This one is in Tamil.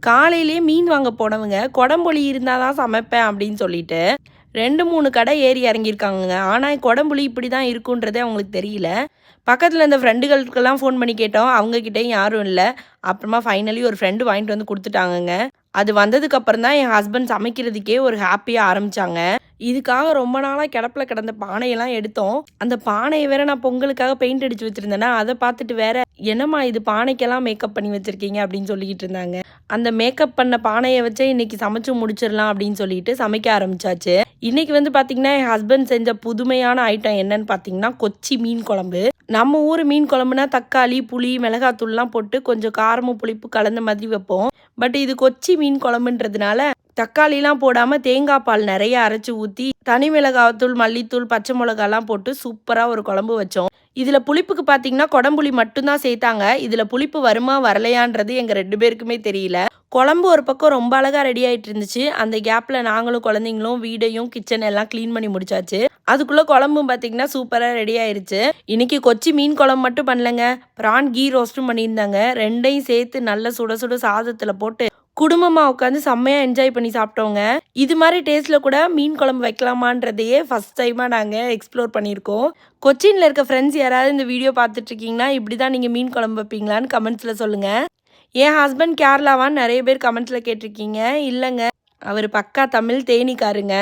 காலையிலேயே மீன் வாங்க போனவங்க குடம்புளி இருந்தால் தான் சமைப்பேன் அப்படின்னு சொல்லிட்டு 2-3 கடை ஏறி இறங்கியிருக்காங்கங்க. ஆனால் குடம்புளி இப்படி தான் இருக்குன்றதே அவங்களுக்கு தெரியல. பக்கத்தில் இந்த ஃப்ரெண்டுகளுக்கெல்லாம் ஃபோன் பண்ணி கேட்டோம். அவங்கக்கிட்டையும் யாரும் இல்லை. அப்புறமா ஃபைனலி ஒரு ஃப்ரெண்டு வாங்கிட்டு வந்து கொடுத்துட்டாங்கங்க. அது வந்ததுக்கப்புறம் தான் என் ஹஸ்பண்ட் சமைக்கிறதுக்கே ஒரு ஹாப்பியாக ஆரம்பித்தாங்க. இதுக்காக ரொம்ப நாளாக கிடப்பில் கிடந்த பானையெல்லாம் எடுத்தோம். அந்த பானையை வேற நான் பொங்கலுக்காக பெயிண்ட் அடித்து வச்சுருந்தேன்னா அதை பார்த்துட்டு வேற என்னம்மா இது பானைக்கெல்லாம் மேக்கப் பண்ணி வச்சுருக்கீங்க அப்படின்னு சொல்லிக்கிட்டு இருந்தாங்க. அந்த மேக்கப் பண்ண பானையை வச்சே இன்னைக்கு சமைச்சு முடிச்சிடலாம் அப்படின்னு சொல்லிட்டு சமைக்க ஆரம்பிச்சாச்சு. இன்னைக்கு வந்து பார்த்தீங்கன்னா என் ஹஸ்பண்ட் செஞ்ச புதுமையான ஐட்டம் என்னன்னு பார்த்தீங்கன்னா கொச்சி மீன் குழம்பு. நம்ம ஊர் மீன் குழம்புனா தக்காளி புளி மிளகாத்தூள்லாம் போட்டு கொஞ்சம் காரமும் புளிப்பு கலந்த மாதிரி வைப்போம். பட் இது கொச்சி மீன் குழம்புன்றதுனால தக்காளிலாம் போடாமல் தேங்காய் பால் நிறைய அரைச்சி ஊற்றி தனி மிளகாத்தூள் மல்லித்தூள் பச்சை மிளகாலாம் போட்டு சூப்பராக ஒரு குழம்பு வச்சோம். இதில் புளிப்புக்கு பார்த்தீங்கன்னா குடம்புளி மட்டும்தான் சேர்த்தாங்க. இதில் புளிப்பு வருமா வரலையான்றது எங்கள் 2 பேருக்குமே தெரியல. குழம்பு ஒரு பக்கம் ரொம்ப அழகாக ரெடி ஆகிட்டு இருந்துச்சு. அந்த கேப்பில் நாங்களும் குழந்தைங்களும் வீடையும் கிச்சன் எல்லாம் க்ளீன் பண்ணி முடிச்சாச்சு. அதுக்குள்ளே குழம்பும் பார்த்தீங்கன்னா சூப்பராக ரெடி ஆயிடுச்சு. இன்னைக்கு கொச்சி மீன் குழம்பு மட்டும் பண்ணலங்க, ப்ரான் கீ ரோஸ்ட்டும் பண்ணியிருந்தாங்க. ரெண்டையும் சேர்த்து நல்ல சுட சுட சாதத்தில் போட்டு குடும்பமாக உட்காந்து செம்மையாக என்ஜாய் பண்ணி சாப்பிட்டோங்க. இது மாதிரி டேஸ்ட்டில் கூட மீன் குழம்பு வைக்கலாமான்றதையே ஃபஸ்ட் டைமாக நாங்கள் எக்ஸ்ப்ளோர் பண்ணியிருக்கோம். கொச்சினில் இருக்க ஃப்ரெண்ட்ஸ் யாராவது இந்த வீடியோ பார்த்துட்ருக்கீங்கன்னா இப்படி தான் நீங்கள் மீன் குழம்பு வைப்பீங்களான்னு கமெண்ட்ஸில் சொல்லுங்கள். என் ஹஸ்பண்ட் கேரளாவான்னு நிறைய பேர் கமெண்ட்ஸில் கேட்டிருக்கீங்க. இல்லைங்க, அவர் பக்கா தமிழ் தேனிக்காருங்க.